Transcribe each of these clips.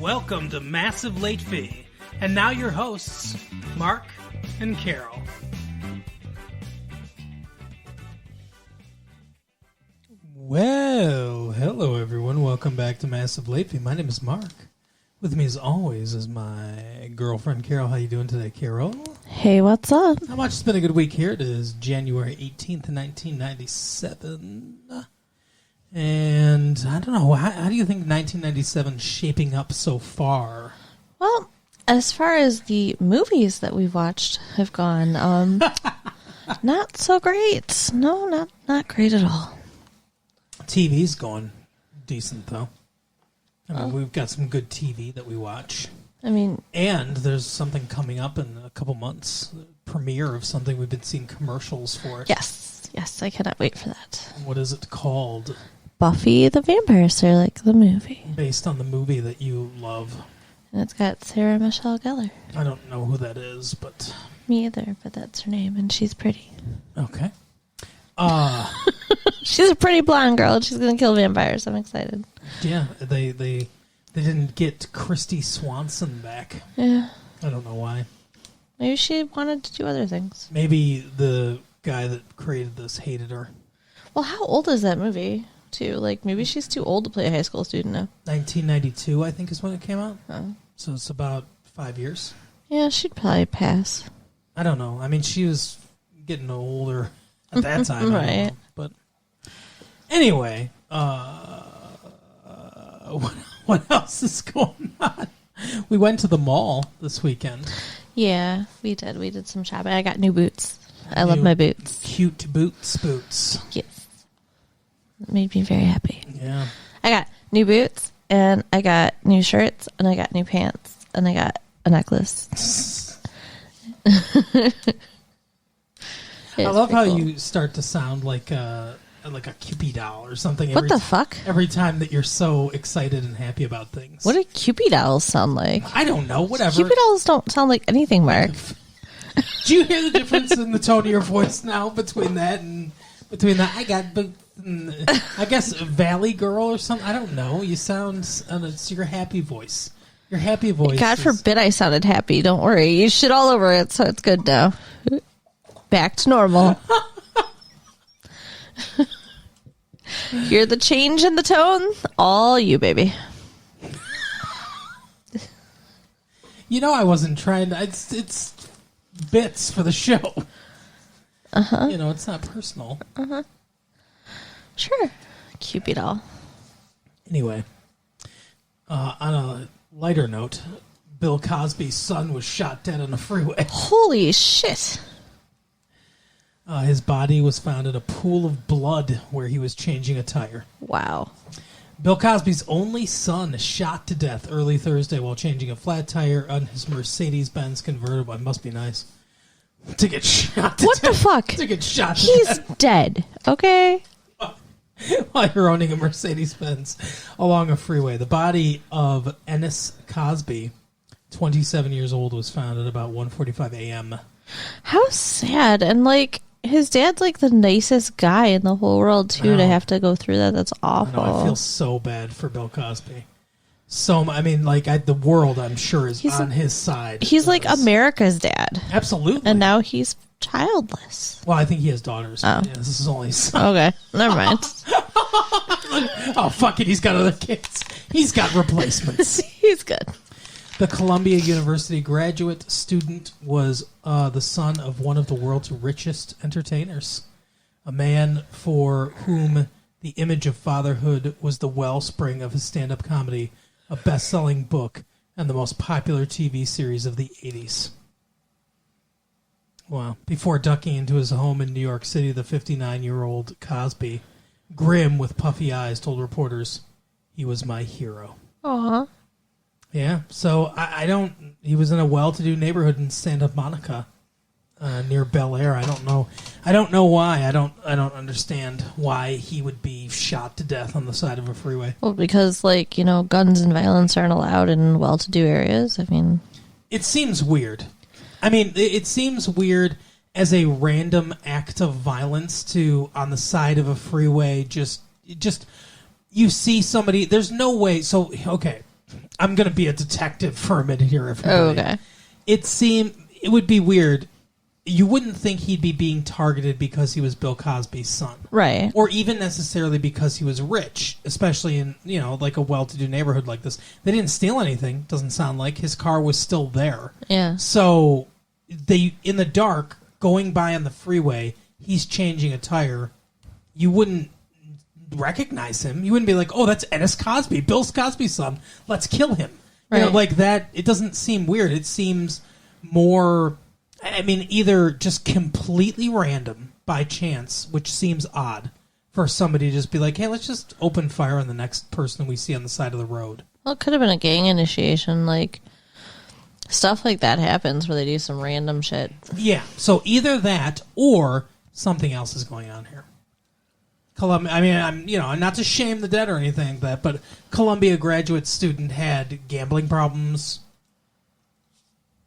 Welcome to Massive Late Fee. And now your hosts, Mark and Carol. Well, hello everyone. Welcome back to Massive Late Fee. My name is Mark. With me as always is my girlfriend, Carol. How you doing today, Carol? Hey, what's up? How much? It's been a good week here. It is January 18th, 1997. And I don't know, how do you think 1997 is shaping up so far? Well, as far as the movies that we've watched have gone, not so great. No, not great at all. TV's going decent, though. I mean, we've got some good TV that we watch. I mean... And there's something coming up in a couple months. The premiere of something we've been seeing commercials for it. Yes, I cannot wait for that. What is it called? Buffy the Vampire Slayer, like the movie. Based on the movie that you love. And it's got Sarah Michelle Gellar. I don't know who that is, but... Me either, but that's her name, and she's pretty. Okay. She's a pretty blonde girl, and she's going to kill vampires. I'm excited. Yeah, they didn't get Christy Swanson back. Yeah. I don't know why. Maybe she wanted to do other things. Maybe the guy that created this hated her. Well, how old is that movie, too? Like, maybe she's too old to play a high school student now. 1992, I think, is when it came out. Oh. So it's about 5 years. Yeah, she'd probably pass. I don't know. I mean, she was getting older at that time. Right. I don't know. But anyway, what else is going on? We went to the mall this weekend. Yeah, we did. We did some shopping. I got new boots. I love my boots. Cute boots. Yes. It made me very happy. Yeah. I got new boots, and I got new shirts, and I got new pants, and I got a necklace. I love how you start to sound like a Cupid doll or something. What the fuck? Every time that you're so excited and happy about things. What do Cupid dolls sound like? I don't know. Whatever. Cupid dolls don't sound like anything, Mark. Do you hear the difference in the tone of your voice now between that? I got, I guess, Valley Girl or something. I don't know. You sound, it's your happy voice. Your happy voice. God forbid I sounded happy. Don't worry. You shit all over it, so it's good now. Back to normal. Hear the change in the tone? All you, baby. You know, I wasn't trying to. It's bits for the show. Uh-huh. You know, it's not personal. Uh-huh. Sure. Cupid doll. Anyway, on a lighter note, Bill Cosby's son was shot dead on a freeway. Holy shit. His body was found in a pool of blood where he was changing a tire. Wow. Bill Cosby's only son shot to death early Thursday while changing a flat tire on his Mercedes-Benz convertible. It must be nice to get shot to What death. the fuck? To get shot to He's death dead. Okay. while you're owning a Mercedes-Benz along a freeway. The body of Ennis Cosby, 27 years old, was found at about 1:45 a.m. How sad. And, like, his dad's, like, the nicest guy in the whole world, too, to have to go through that. That's awful. I feel so bad for Bill Cosby. The world, I'm sure, is on his side. He's like America's dad. Absolutely. And now he's childless. Well, I think he has daughters. Oh. Yeah, this is only his son. Okay. Never mind. Oh, fuck it. He's got other kids. He's got replacements. He's good. The Columbia University graduate student was the son of one of the world's richest entertainers, a man for whom the image of fatherhood was the wellspring of his stand-up comedy, a best-selling book, and the most popular TV series of the 80s. Wow. Before ducking into his home in New York City, the 59-year-old Cosby, grim with puffy eyes, told reporters, "He was my hero." Aw. Yeah, so he was in a well-to-do neighborhood in Santa Monica, near Bel Air. I don't know why. I don't understand why he would be shot to death on the side of a freeway. Well, because, guns and violence aren't allowed in well-to-do areas. I mean... It seems weird. I mean, it seems weird as a random act of violence to, on the side of a freeway, just you see somebody... There's no way... So, okay... I'm going to be a detective for a minute here, everybody. Oh, okay. It would be weird. You wouldn't think he'd be being targeted because he was Bill Cosby's son. Right. Or even necessarily because he was rich, especially in, like a well-to-do neighborhood like this. They didn't steal anything, doesn't sound like. His car was still there. Yeah. So, in the dark, going by on the freeway, he's changing a tire. You wouldn't recognize him. You wouldn't be like, oh, that's Ennis Cosby, Bill Cosby's son. Let's kill him. Right. Like that. It doesn't seem weird. It seems more, either just completely random by chance, which seems odd for somebody to just be like, hey, let's just open fire on the next person we see on the side of the road. Well, it could have been a gang initiation. Like, stuff like that happens where they do some random shit. Yeah. So either that or something else is going on here. I'm not to shame the dead or anything like that, but Columbia graduate student had gambling problems,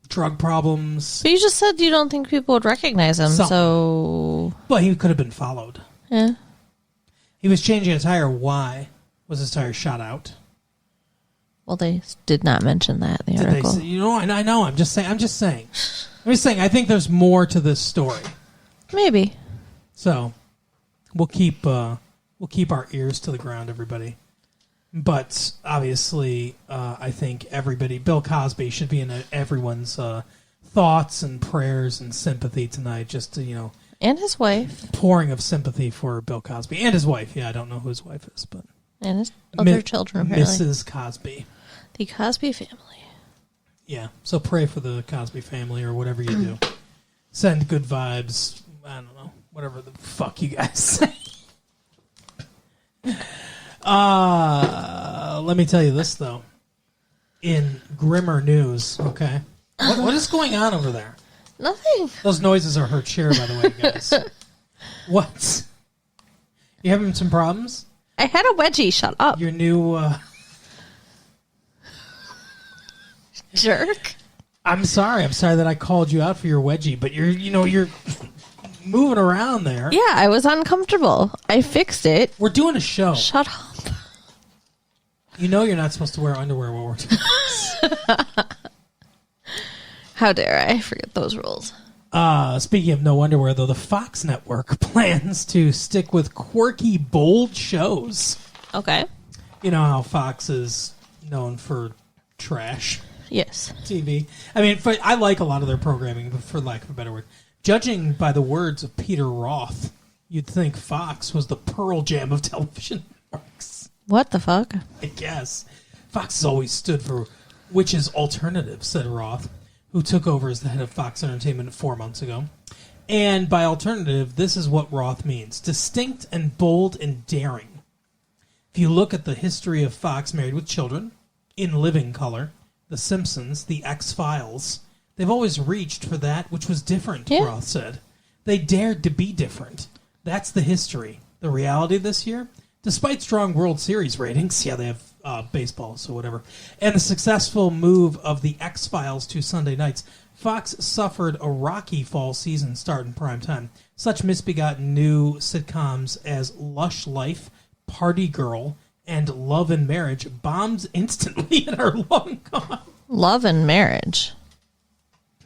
drug problems. But you just said you don't think people would recognize him, so... Well, he could have been followed. Yeah. He was changing a tire. Why was his tire shot out? Well, they did not mention that in the article. I know. I'm just saying. I think there's more to this story. Maybe. So... We'll keep our ears to the ground, everybody. But obviously, I think Bill Cosby should be in everyone's thoughts and prayers and sympathy tonight. Just to, and his wife, pouring of sympathy for Bill Cosby and his wife. Yeah, I don't know who his wife is, but and his other children, apparently. Mrs. Cosby, the Cosby family. Yeah, so pray for the Cosby family or whatever you do. Send good vibes. I don't know. Whatever the fuck you guys say. Let me tell you this, though. In grimmer news, okay? What is going on over there? Nothing. Those noises are her chair, by the way, guys. What? You having some problems? I had a wedgie. Shut up. Your new... Jerk. I'm sorry that I called you out for your wedgie, but you're moving around there. Yeah, I was uncomfortable. I fixed it. We're doing a show. Shut up. You're not supposed to wear underwear while we're doing this. How dare I forget those rules. Speaking of no underwear, though, the Fox network plans to stick with quirky, bold shows. Okay. You know how Fox is known for trash. Yes. TV. I like a lot of their programming, but for lack of a better word. Judging by the words of Peter Roth, you'd think Fox was the Pearl Jam of television networks. What the fuck? I guess. Fox has always stood for which is alternative, said Roth, who took over as the head of Fox Entertainment 4 months ago. And by alternative, this is what Roth means. Distinct and bold and daring. If you look at the history of Fox Married with Children, In Living Color, The Simpsons, The X-Files... They've always reached for that which was different, yeah. Roth said. They dared to be different. That's the history. The reality this year, despite strong World Series ratings, yeah, they have baseball, so whatever, and the successful move of the X-Files to Sunday nights, Fox suffered a rocky fall season start in prime time. Such misbegotten new sitcoms as Lush Life, Party Girl, and Love and Marriage bombs instantly and are long gone. Love and Marriage.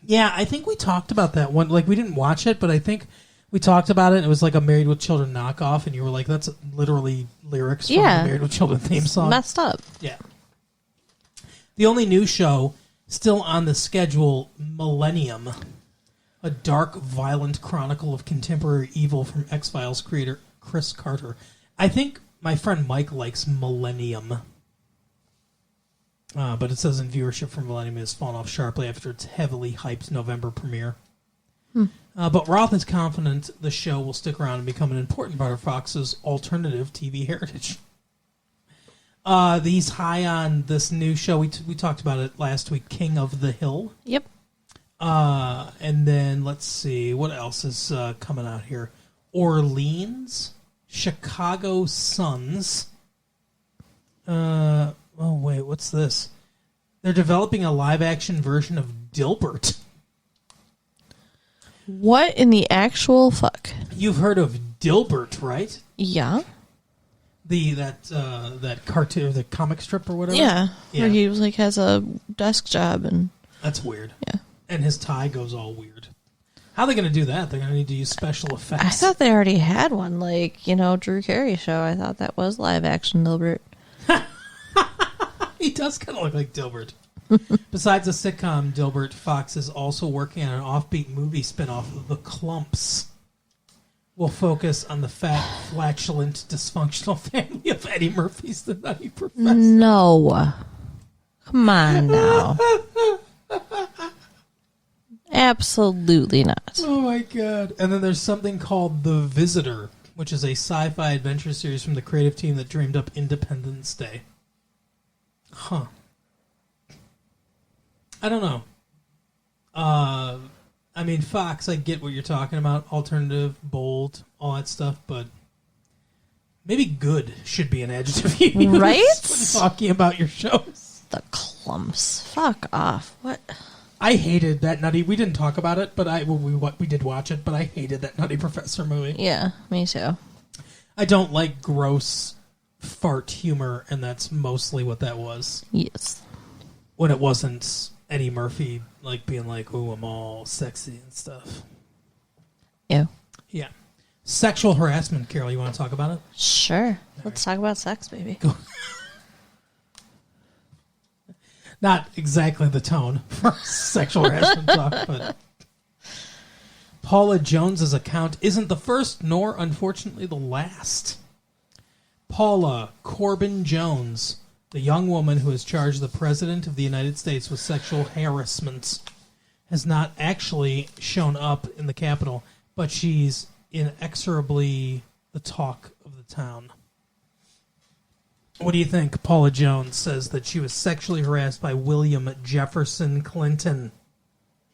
Yeah, I think we talked about that one. Like, we didn't watch it, but I think we talked about it. It was like a Married with Children knockoff, and you were like, that's literally lyrics from the Married with Children theme song. Messed up. Yeah. The only new show still on the schedule, Millennium, a dark, violent chronicle of contemporary evil from X-Files creator Chris Carter. I think my friend Mike likes Millennium. But it says in viewership for Millennium has fallen off sharply after its heavily hyped November premiere. But Roth is confident the show will stick around and become an important part of Fox's alternative TV heritage. He's high on this new show. We talked about it last week, King of the Hill. Yep. And then, let's see, what else is coming out here? Orleans, Chicago Suns. Oh, wait, what's this? They're developing a live-action version of Dilbert. What in the actual fuck? You've heard of Dilbert, right? Yeah. That cartoon, the comic strip or whatever. Yeah, where he like has a desk job and that's weird. Yeah, and his tie goes all weird. How are they going to do that? They're going to need to use special effects. I thought they already had one, like Drew Carey show. I thought that was live action Dilbert. He does kind of look like Dilbert. Besides the sitcom Dilbert, Fox is also working on an offbeat movie spinoff of The Clumps. Will focus on the fat, flatulent, dysfunctional family of Eddie Murphy's The Nutty Professor. No. Come on now. Absolutely not. Oh my god. And then there's something called The Visitor, which is a sci-fi adventure series from the creative team that dreamed up Independence Day. Huh. I don't know. I mean, Fox, I get what you're talking about. Alternative, bold, all that stuff, but maybe good should be an adjective you use right? when talking about your shows. The Clumps. Fuck off. What? I hated that Nutty. We didn't talk about it, but we did watch it, but I hated that Nutty Professor movie. Yeah, me too. I don't like gross fart humor, and that's mostly what that was. Yes. When it wasn't Eddie Murphy like being like, "Ooh, I'm all sexy and stuff." Yeah. Yeah. Sexual harassment, Carol. You want to talk about it? Sure. Let's talk about sex, baby. Go. Not exactly the tone for sexual harassment talk, but Paula Jones's account isn't the first, nor unfortunately the last. Paula Corbin Jones, the young woman who has charged the President of the United States with sexual harassment, has not actually shown up in the Capitol, but she's inexorably the talk of the town. What do you think? Paula Jones says that she was sexually harassed by William Jefferson Clinton.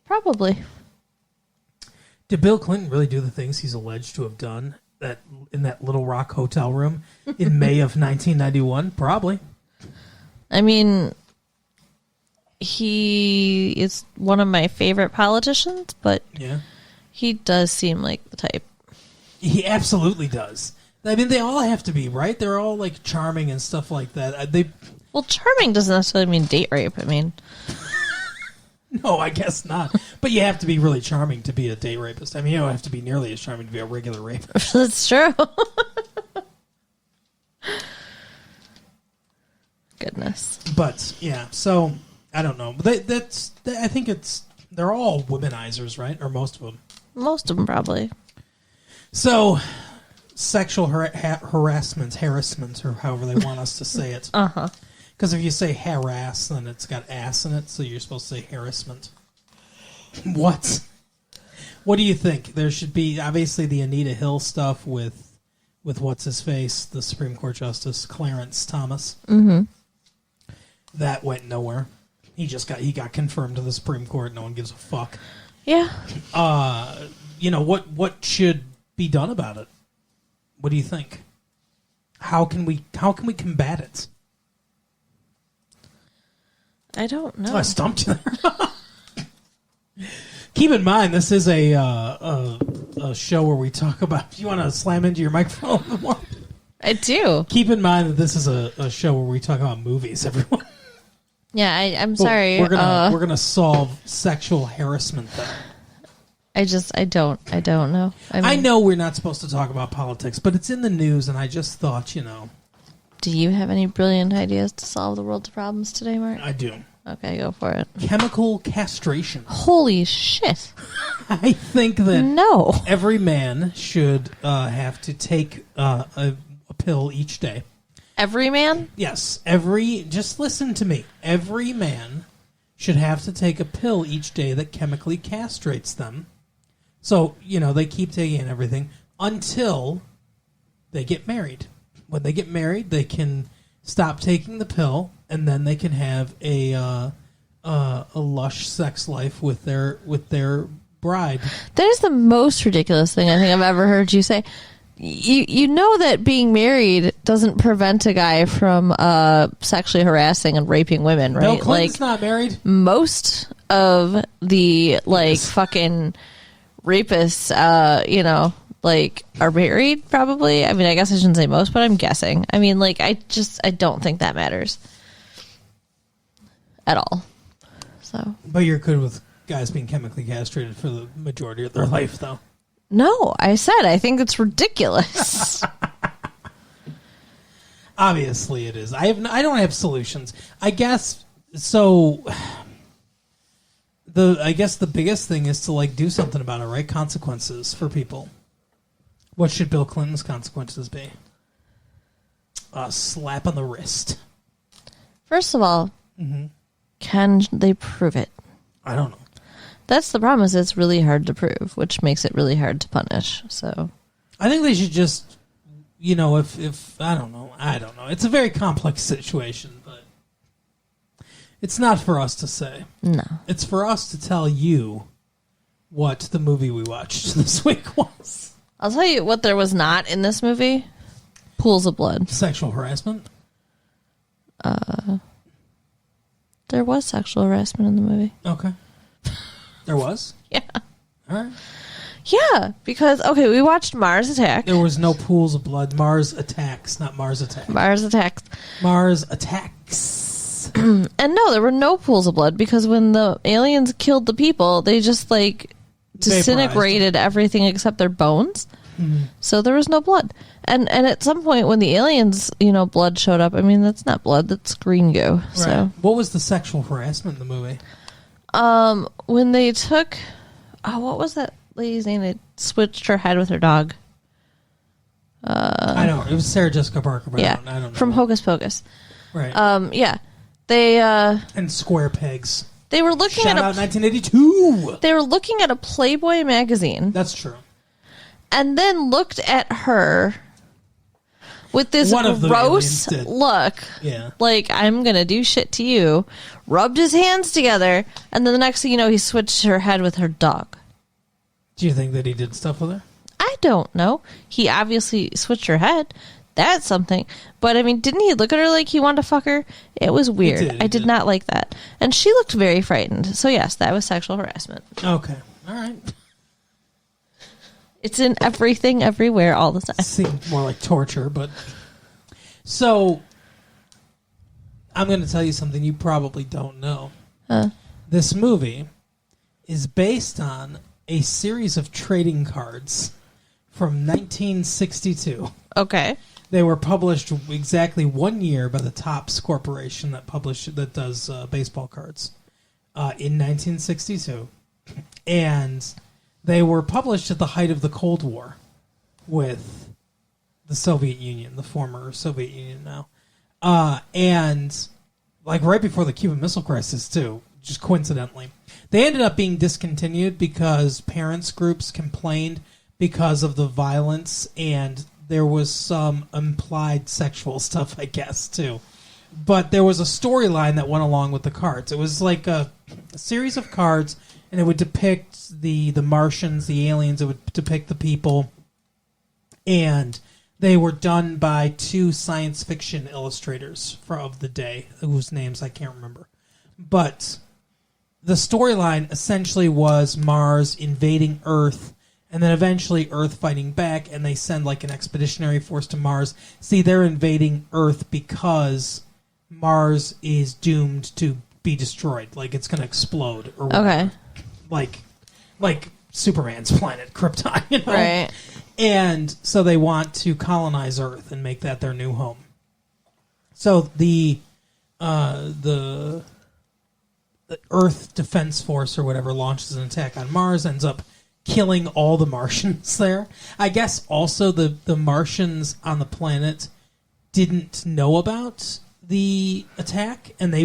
Probably. Did Bill Clinton really do the things he's alleged to have done in that Little Rock hotel room in May of 1991? Probably. I mean, he is one of my favorite politicians, but yeah, he does seem like the type. He absolutely does. I mean, they all have to be, right? They're all, like, charming and stuff like that. Well, charming doesn't necessarily mean date rape. I mean... No, I guess not. But you have to be really charming to be a date rapist. I mean, you don't have to be nearly as charming to be a regular rapist. That's true. Goodness. But, yeah, so, I don't know. I think they're all womanizers, right? Or most of them. Most of them, probably. So... Sexual harassment, or however they want us to say it. Uh-huh. Because if you say harass, then it's got ass in it, so you're supposed to say harassment. What? What do you think? There should be, obviously, the Anita Hill stuff with what's-his-face, the Supreme Court Justice, Clarence Thomas. Mm-hmm. That went nowhere. He got confirmed to the Supreme Court. No one gives a fuck. Yeah. What should be done about it? What do you think? How can we combat it? I don't know. Oh, I stumped you there. Keep in mind, this is a show where we talk about. You want to slam into your microphone? I do. Keep in mind that this is a show where we talk about movies, everyone. Yeah, I'm sorry. We're gonna solve sexual harassment though. I don't know. I know we're not supposed to talk about politics, but it's in the news, and I just thought, Do you have any brilliant ideas to solve the world's problems today, Mark? I do. Okay, go for it. Chemical castration. Holy shit. I think that no. Every man should have to take a pill each day. Every man? Yes. Just listen to me. Every man should have to take a pill each day that chemically castrates them. So, they keep taking everything until they get married. When they get married, they can stop taking the pill, and then they can have a lush sex life with their bride. That is the most ridiculous thing I think I've ever heard you say. You know that being married doesn't prevent a guy from sexually harassing and raping women, right? Bill Clinton's not married. Most of the fucking rapists, like, are married, probably. I mean, I guess I shouldn't say most, but I'm guessing. I mean, like, I don't think that matters at all. So, but you're good with guys being chemically castrated for the majority of their life, though. No, I said I think it's ridiculous. Obviously, it is. I don't have solutions. I guess so. I guess the biggest thing is to like do something about it, right? Consequences for people. What should Bill Clinton's consequences be? A slap on the wrist. First of all, can they prove it? I don't know. That's the problem. Is it's really hard to prove, which makes it really hard to punish. So, I think they should just, if I don't know. It's a very complex situation, but it's not for us to say. No, it's for us to tell you what the movie we watched this week was. I'll tell you what there was not in this movie: pools of blood. Sexual harassment. There was sexual harassment in the movie. Okay. There was? Yeah. All right. Yeah, because, okay, we watched Mars Attack. There was no pools of blood. Mars Attacks, not Mars Attack. Mars Attacks. Mars Attacks. And no, there were no pools of blood because when the aliens killed the people, they just, like, disintegrated everything except their bones. Mm-hmm. So there was no blood. And at some point when the aliens, blood showed up, I mean, that's not blood, that's green goo. Right. So what was the sexual harassment in the movie? When they took, what was that lady's name? They switched her head with her dog. I know it was Sarah Jessica Parker, but yeah, I don't know. From Hocus Pocus. Right. Yeah, they and Square Pegs. They were looking Shout at out 1982. They were looking at a Playboy magazine. That's true. And then looked at her with this gross look. Yeah. Like, I'm going to do shit to you. Rubbed his hands together. And then the next thing you know, he switched her head with her dog. Do you think that he did stuff with her? I don't know. He obviously switched her head. That's something. But, I mean, didn't he look at her like he wanted to fuck her? It was weird. I did not like that. And she looked very frightened. So, yes, that was sexual harassment. Okay. All right. It's in everything, everywhere, all the time. It seemed more like torture, but... So, I'm going to tell you something you probably don't know. This movie is based on a series of trading cards from 1962. Okay. They were published exactly 1 year by the Topps Corporation that does baseball cards in 1962. And... they were published at the height of the Cold War with the Soviet Union, the former Soviet Union now. And like right before the Cuban Missile Crisis, too, just coincidentally. They ended up being discontinued because parents' groups complained because of the violence, and there was some implied sexual stuff, I guess, too. But there was a storyline that went along with the cards. It was like a series of cards, and it would depict the Martians, the aliens. It would depict the people. And they were done by two science fiction illustrators of the day, whose names I can't remember. But the storyline essentially was Mars invading Earth, and then eventually Earth fighting back, and they send like an expeditionary force to Mars. See, they're invading Earth because Mars is doomed to be destroyed. Like, it's going to explode. Or whatever. Okay. Like Superman's planet, Krypton, Right. And so they want to colonize Earth and make that their new home. So the Earth Defense Force or whatever launches an attack on Mars, ends up killing all the Martians there. I guess also the Martians on the planet didn't know about the attack, and they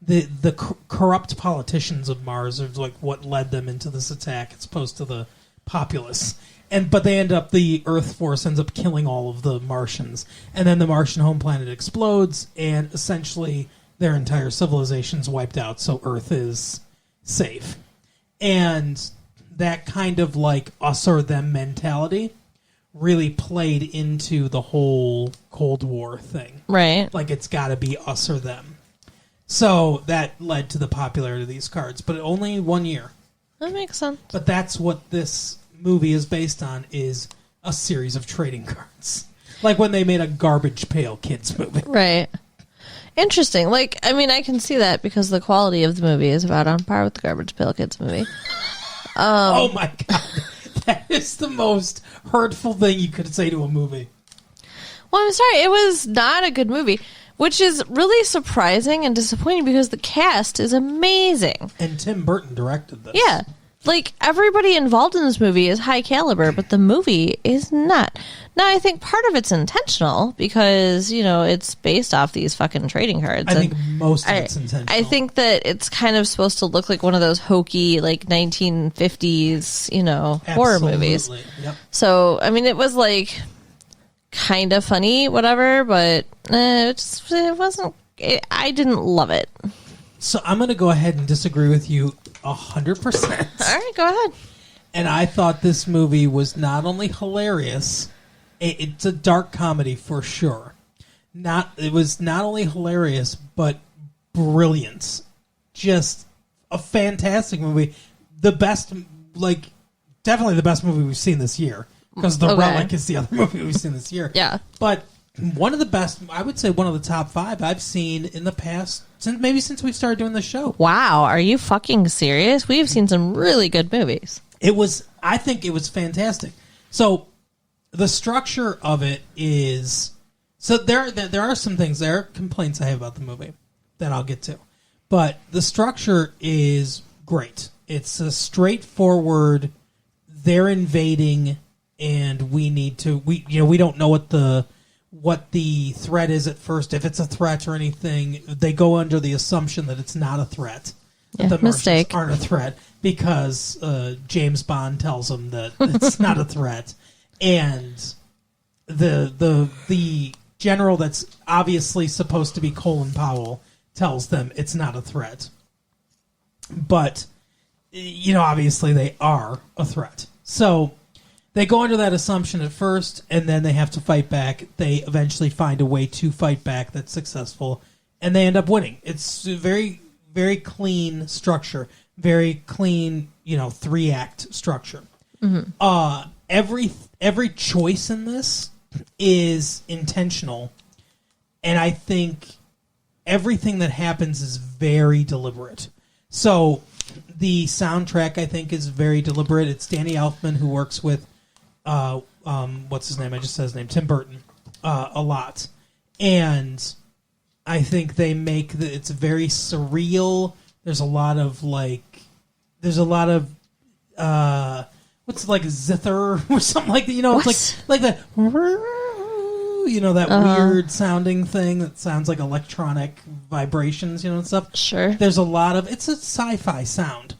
the corrupt politicians of Mars are like what led them into this attack as opposed to the populace. But the Earth force ends up killing all of the Martians, and then the Martian home planet explodes, and essentially their entire civilization's wiped out, so Earth is safe. And that kind of like us or them mentality really played into the whole Cold War thing. Right. Like, it's got to be us or them. So that led to the popularity of these cards, but only 1 year. That makes sense. But that's what this movie is based on is a series of trading cards. Like when they made a Garbage Pail Kids movie. Right. Interesting. Like, I mean, I can see that because the quality of the movie is about on par with the Garbage Pail Kids movie. Oh my God. That is the most hurtful thing you could say to a movie. Well, I'm sorry. It was not a good movie, which is really surprising and disappointing because the cast is amazing. And Tim Burton directed this. Yeah. Like, everybody involved in this movie is high caliber, but the movie is not. Now, I think part of it's intentional because, you know, it's based off these fucking trading cards. I think most of it's intentional. I think that it's kind of supposed to look like one of those hokey, like, 1950s, you know, horror movies. Yep. So, I mean, it was, like, kind of funny, whatever, but it wasn't... I didn't love it. So I'm going to go ahead and disagree with you 100%. All right, go ahead. And I thought this movie was not only hilarious, it's a dark comedy for sure. It was not only hilarious, but brilliant. Just a fantastic movie. The best, like, definitely the best movie we've seen this year. Because The Relic is the other movie we've seen this year. Yeah. But one of the best, I would say one of the top 5 I've seen in the past, since we started doing the show. Wow, are you fucking serious? We've seen some really good movies. I think it was fantastic. So the structure of it is, so there are some things, there are complaints I have about the movie that I'll get to. But the structure is great. It's a straightforward, they're invading and we don't know what the threat is at first, if it's a threat or anything. They go under the assumption that it's not a threat. Yeah, the mistake. Martians aren't a threat because James Bond tells them that it's not a threat. And the general that's obviously supposed to be Colin Powell tells them it's not a threat. But, you know, obviously they are a threat. So they go under that assumption at first, and then they have to fight back. They eventually find a way to fight back that's successful, and they end up winning. It's a very, very clean structure. Very clean, 3-act structure. Mm-hmm. Every choice in this is intentional, and I think everything that happens is very deliberate. So the soundtrack, I think, is very deliberate. It's Danny Elfman who works with what's his name? I just said his name. Tim Burton, a lot. And I think they make it's very surreal. There's a lot of what's like zither or something like that. It's like that. That weird sounding thing that sounds like electronic vibrations, and stuff. Sure. There's a lot of, it's a sci-fi sound.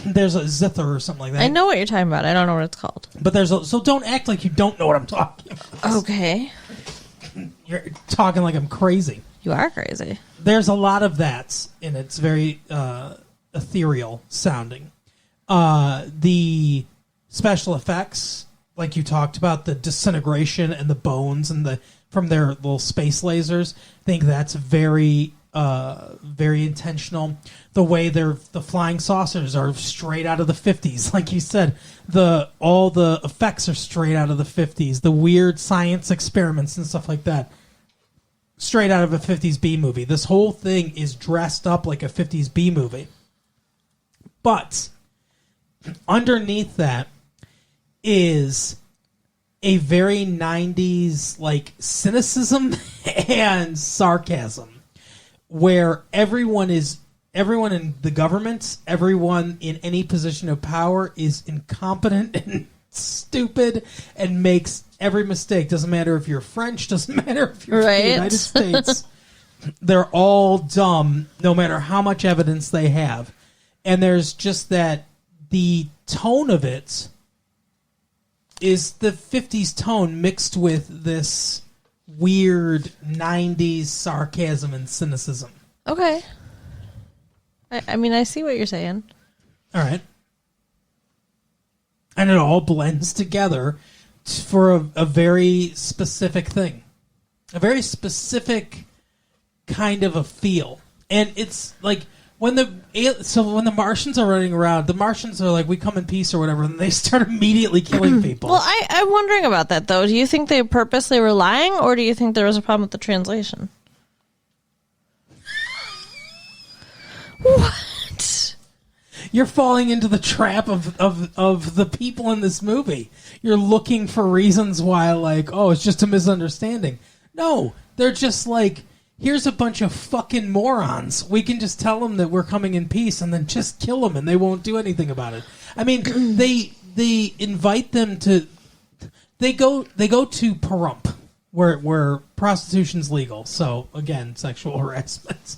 There's a zither or something like that. I know what you're talking about. I don't know what it's called. But so don't act like you don't know what I'm talking about. Okay. You're talking like I'm crazy. You are crazy. There's a lot of that, and it's very ethereal sounding. The special effects, like you talked about, the disintegration and the bones and from their little space lasers, I think that's very very intentional. The way the flying saucers are straight out of the 50s, like you said. All the effects are straight out of the 50s. The weird science experiments and stuff like that, straight out of a 50s B movie. This whole thing is dressed up like a 50s B movie. But underneath that is a very 90s like cynicism and sarcasm, where everyone in the government, everyone in any position of power is incompetent and stupid and makes every mistake. Doesn't matter if you're French, doesn't matter if you're from the United States. They're all dumb, no matter how much evidence they have. And there's just that the tone of it is the 50s tone mixed with this weird 90s sarcasm and cynicism. Okay. I mean, I see what you're saying. All right. And it all blends together for a very specific thing. A very specific kind of a feel. And it's like when the Martians are running around, the Martians are like, we come in peace or whatever, and they start immediately killing people. Well, I'm wondering about that, though. Do you think they purposely were lying, or do you think there was a problem with the translation? What? You're falling into the trap of the people in this movie. You're looking for reasons why, like, oh, it's just a misunderstanding. No, they're just like, here's a bunch of fucking morons. We can just tell them that we're coming in peace and then just kill them and they won't do anything about it. I mean, they invite them to... They go to Pahrump, where prostitution's legal. So, again, sexual harassment.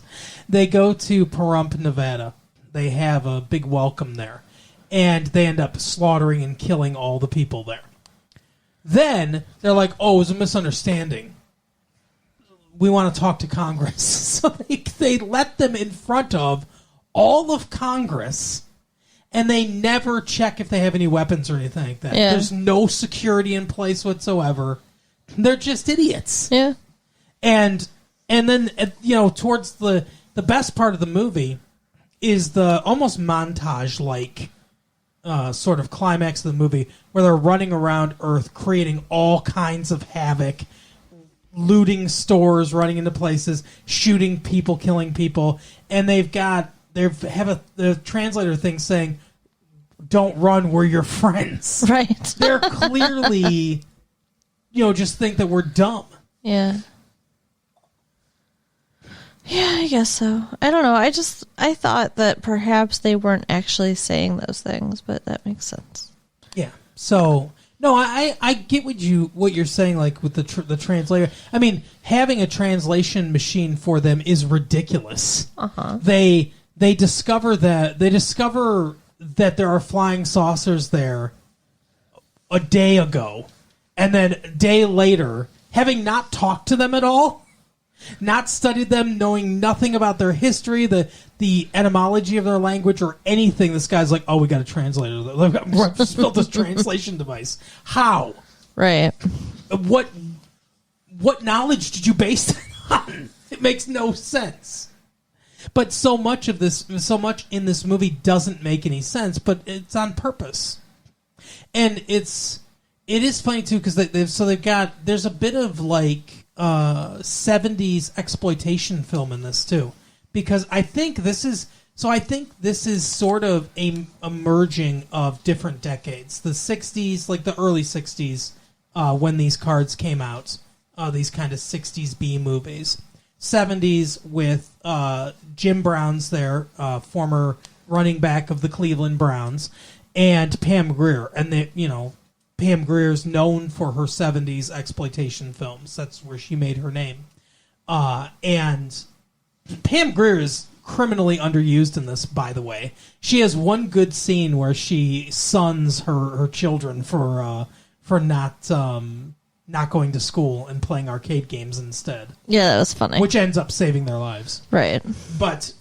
They go to Pahrump, Nevada. They have a big welcome there. And they end up slaughtering and killing all the people there. Then, they're like, oh, it was a misunderstanding. We want to talk to Congress. So they let them in front of all of Congress, and they never check if they have any weapons or anything like that. Yeah. There's no security in place whatsoever. They're just idiots. Yeah. And then, towards the best part of the movie is the almost montage-like sort of climax of the movie where they're running around Earth creating all kinds of havoc, looting stores, running into places, shooting people, killing people, and they have the translator thing saying, "Don't run, we're your friends." Right. They're clearly, just think that we're dumb. Yeah. Yeah, I guess so. I don't know. I thought that perhaps they weren't actually saying those things, but that makes sense. Yeah. So. No, I get what you're saying, like with the translator. I mean, having a translation machine for them is ridiculous. Uh-huh. They discover that there are flying saucers there a day ago, and then a day later, having not talked to them at all, not studied them, knowing nothing about their history, the etymology of their language or anything, this guy's like, oh, we got a translator. I've just built this translation device. How? Right. What knowledge did you base that on? It makes no sense. But so much in this movie doesn't make any sense, but it's on purpose. And it is funny too, because there's a bit of like 70s exploitation film in this too, because I think this is sort of a merging of different decades. The 60s, like the early 60s, when these cards came out, these kind of 60s B movies. 70s with Jim Brown's there, former running back of the Cleveland Browns, and Pam Grier, and Pam Grier's known for her 70s exploitation films. That's where she made her name. And Pam Grier is criminally underused in this, by the way. She has one good scene where she suns her children for not going to school and playing arcade games instead. Yeah, that was funny. Which ends up saving their lives. Right. But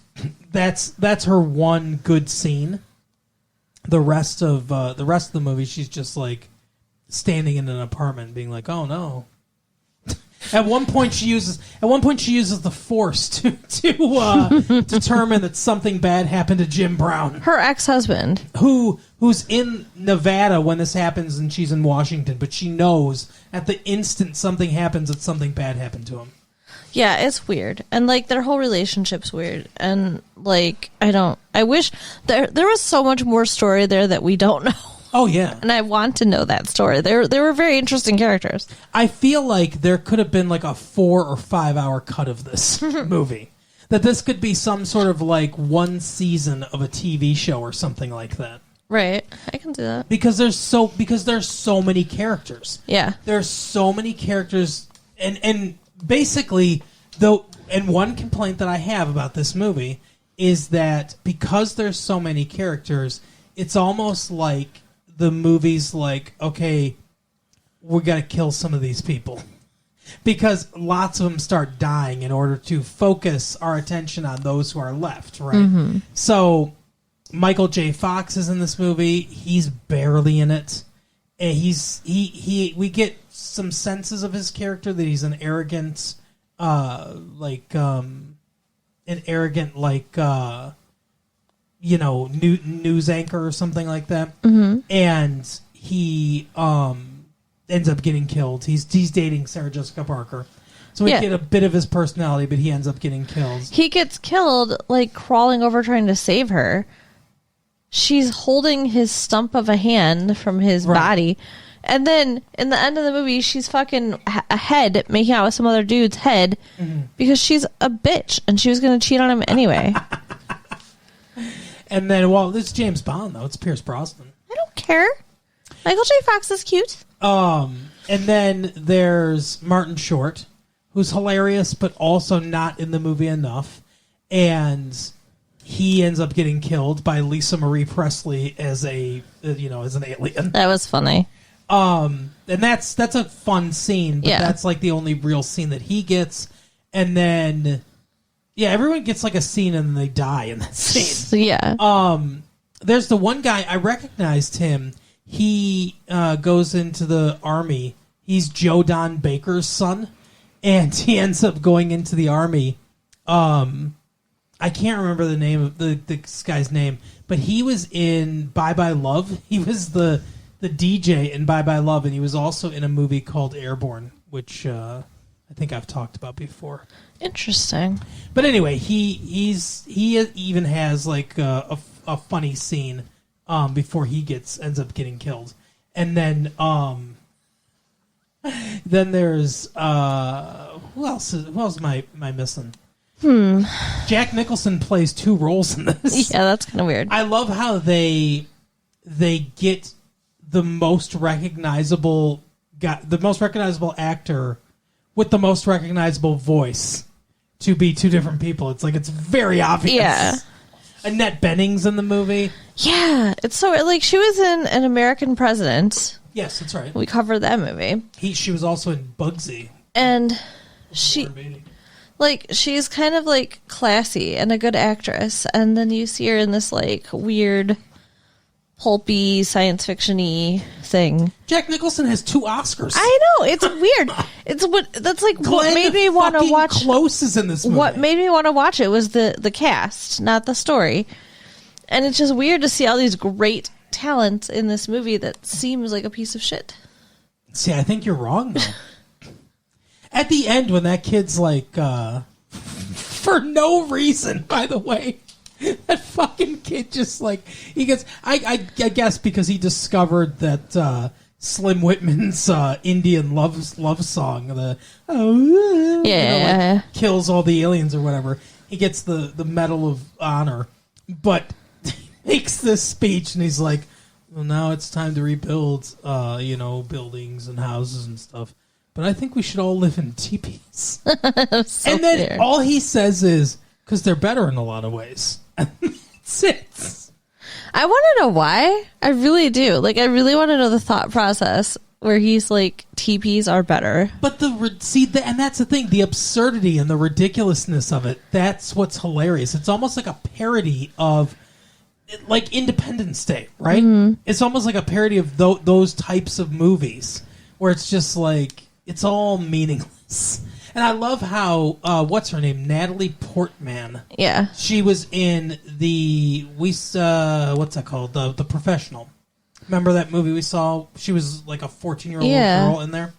that's her one good scene. The rest of the movie, she's just like standing in an apartment being like, oh no. At one point she uses the Force to determine that something bad happened to Jim Brown, her ex-husband, who's in Nevada when this happens, and she's in Washington, but she knows at the instant something happens that something bad happened to him. Yeah, it's weird, and like their whole relationship's weird, and like I wish there was so much more story there that we don't know. Oh, yeah. And I want to know that story. They were very interesting characters. I feel like there could have been like a 4 or 5 hour cut of this movie. That this could be some sort of like one season of a TV show or something like that. Right. I can do that. Because there's so many characters. Yeah. There's so many characters, and basically, and one complaint that I have about this movie is that because there's so many characters, it's almost like the movie's like, okay, we got to kill some of these people. Because lots of them start dying in order to focus our attention on those who are left, right? Mm-hmm. So Michael J. Fox is in this movie. He's barely in it. And we get some senses of his character that he's an arrogant, news anchor or something like that. And he ends up getting killed. He's dating Sarah Jessica Parker. So we get a bit of his personality, but he ends up getting killed. He gets killed, like, crawling over trying to save her. She's holding his stump of a hand from his body. And then, in the end of the movie, she's fucking a head, making out with some other dude's head, because she's a bitch, and she was going to cheat on him anyway. And then, this is James Bond, though. It's Pierce Brosnan. I don't care. Michael J. Fox is cute. And then there's Martin Short, who's hilarious, but also not in the movie enough. And he ends up getting killed by Lisa Marie Presley as an alien. That was funny. And that's a fun scene, but that's like the only real scene that he gets. And then, everyone gets like a scene and then they die in that scene. Yeah. There's the one guy, I recognized him. He goes into the army. He's Joe Don Baker's son. And he ends up going into the army. I can't remember the name of this guy's name, but he was in Bye Bye Love. He was the DJ in Bye Bye Love, and he was also in a movie called Airborne, which I think I've talked about before. Interesting. But anyway, he even has like a funny scene before he ends up getting killed, and then there's who else am I missing? Jack Nicholson plays two roles in this. Yeah, that's kind of weird. I love how they get the most recognizable actor with the most recognizable voice to be two different people. It's like it's very obvious. Yeah. Annette Bening's in the movie. Yeah, it's so like she was in An American President. Yes, that's right. We covered that movie. She was also in Bugsy. And she's kind of like classy and a good actress, and then you see her in this like weird pulpy science fiction-y thing. Jack Nicholson has 2 Oscars. I know, it's weird. What made me want to watch. Close is in this movie. What made me want to watch it was the cast, not the story. And it's just weird to see all these great talents in this movie that seems like a piece of shit. See, I think you're wrong, though. At the end, when that kid's like, for no reason, by the way, that fucking kid just like, he gets, I guess because he discovered that Slim Whitman's Indian love song, kills all the aliens or whatever. He gets the Medal of Honor, but makes this speech and he's like, well, now it's time to rebuild, buildings and houses and stuff. But I think we should all live in teepees. So and then weird. All he says is, because they're better in a lot of ways. That's it. I want to know why. I really do. Like, I really want to know the thought process where he's like, teepees are better. But and that's the thing, the absurdity and the ridiculousness of it, that's what's hilarious. It's almost like a parody of, like, Independence Day, right? Mm-hmm. It's almost like a parody of those types of movies where it's just like, it's all meaningless. And I love how, what's her name? Natalie Portman. Yeah. She was in what's that called? The Professional. Remember that movie we saw? She was like a 14-year-old girl in there.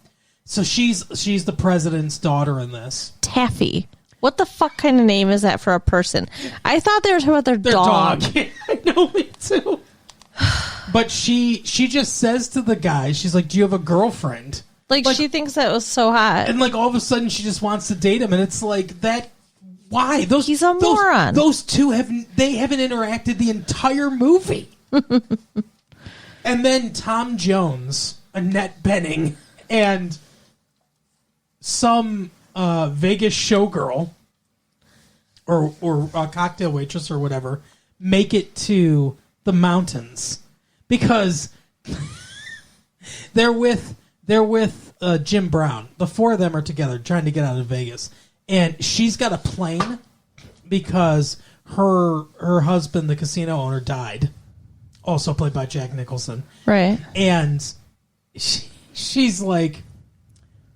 So she's the president's daughter in this. Taffy. What the fuck kind of name is that for a person? I thought they were talking about their dog. I know, me too. But she just says to the guy, she's like, do you have a girlfriend? Like she thinks that was so hot. And like all of a sudden she just wants to date him. And it's like, that, why? He's a moron. Those two haven't interacted the entire movie. And then Tom Jones, Annette Bening, and some Vegas showgirl or a cocktail waitress or whatever make it to the mountains because they're with Jim Brown. The 4 of them are together trying to get out of Vegas, and she's got a plane because her husband, the casino owner, died. Also played by Jack Nicholson, right? And she's like,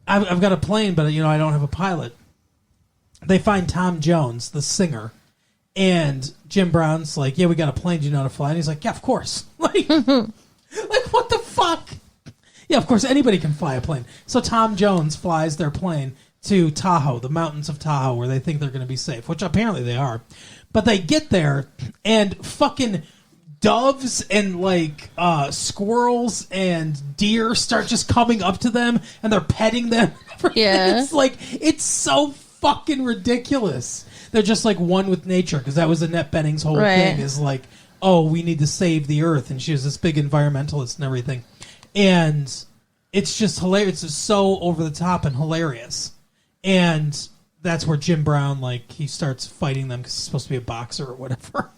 I've got a plane, but I don't have a pilot. They find Tom Jones, the singer, And Jim Brown's like, yeah, we got a plane. Do you know how to fly? And he's like, yeah, of course. Like, what the fuck? Yeah, of course, anybody can fly a plane. So Tom Jones flies their plane to Tahoe, the mountains of Tahoe, where they think they're going to be safe, which apparently they are. But they get there, and fucking doves and, like, squirrels and deer start just coming up to them, and they're petting them. Yeah. It's like, it's so fucking ridiculous. They're just, like, one with nature, because that was Annette Bening's whole thing, is like, oh, we need to save the earth, and she was this big environmentalist and everything. And it's just hilarious. It's so over the top and hilarious. And that's where Jim Brown, like, he starts fighting them because he's supposed to be a boxer or whatever.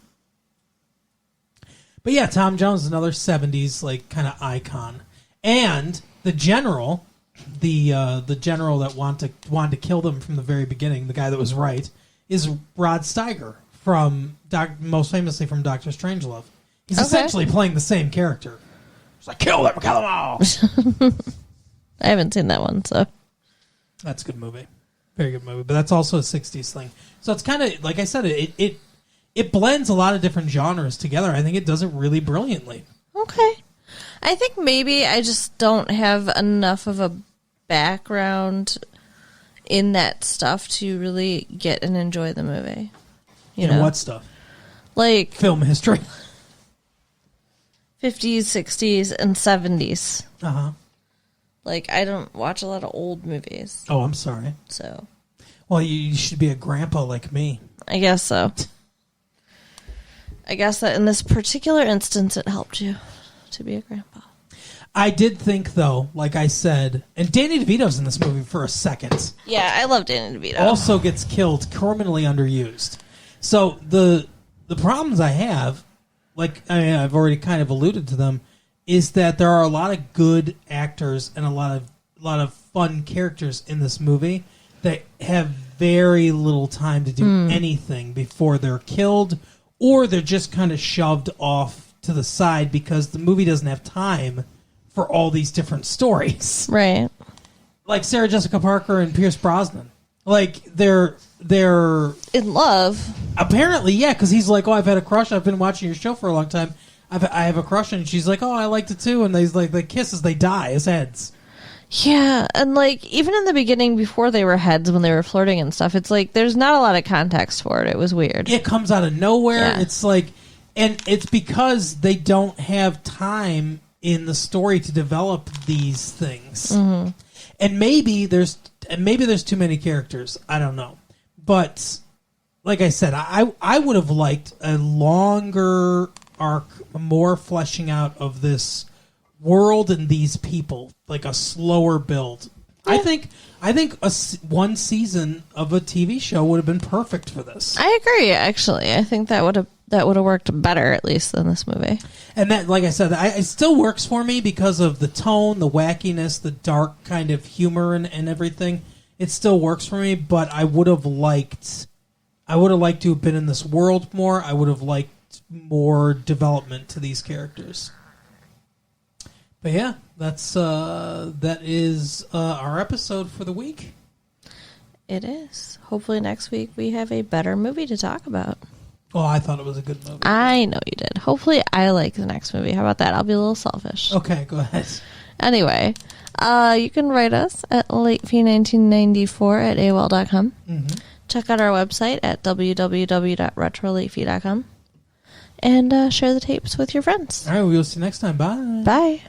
But yeah, Tom Jones is another 70s, like, kind of icon. And the general, the general that wanted to kill them from the very beginning, the guy that was right, is Rod Steiger, from most famously from Doctor Strangelove. He's essentially playing the same character. It's like, kill them all. I haven't seen that one, so. That's a good movie. Very good movie. But that's also a 60s thing. So it's kind of, like I said, it blends a lot of different genres together. I think it does it really brilliantly. Okay. I think maybe I just don't have enough of a background in that stuff to really get and enjoy the movie. You know what stuff? Like film history. 50s, 60s, and 70s. Uh-huh. Like, I don't watch a lot of old movies. Oh, I'm sorry. So. Well, you should be a grandpa like me. I guess so. I guess that in this particular instance, it helped you to be a grandpa. I did think, though, like I said, and Danny DeVito's in this movie for a second. Yeah, I love Danny DeVito. Also gets killed, criminally underused. So the problems I have, like, I mean, I've already kind of alluded to them, is that there are a lot of good actors and a lot of fun characters in this movie that have very little time to do anything before they're killed, or they're just kind of shoved off to the side because the movie doesn't have time for all these different stories. Right. Like Sarah Jessica Parker and Pierce Brosnan. Like, they're in love. Apparently, yeah, because he's like, oh, I've had a crush. I've been watching your show for a long time. I have a crush, and she's like, oh, I liked it too. And they kiss as they die as heads. Yeah, and like even in the beginning, before they were heads, when they were flirting and stuff, it's like there's not a lot of context for it. It was weird. It comes out of nowhere. Yeah. It's like, and it's because they don't have time in the story to develop these things. Mm-hmm. And maybe there's too many characters. I don't know, but like I said, I would have liked a longer arc, more fleshing out of this world and these people, like a slower build. Yeah. I think one season of a TV show would have been perfect for this. I agree. Actually, I think that would have worked better, at least, than this movie. And that, like I said, it still works for me because of the tone, the wackiness, the dark kind of humor, and everything. It still works for me. But I would have liked to have been in this world more. I would have liked more development to these characters. But yeah, that is our episode for the week. It is. Hopefully next week we have a better movie to talk about. Oh, I thought it was a good movie. I know you did. Hopefully I like the next movie. How about that? I'll be a little selfish. Okay, go ahead. Anyway, you can write us at latefee1994@AOL.com. Mm-hmm. Check out our website at www.retrolatefee.com. And share the tapes with your friends. All right, we'll see you next time. Bye. Bye.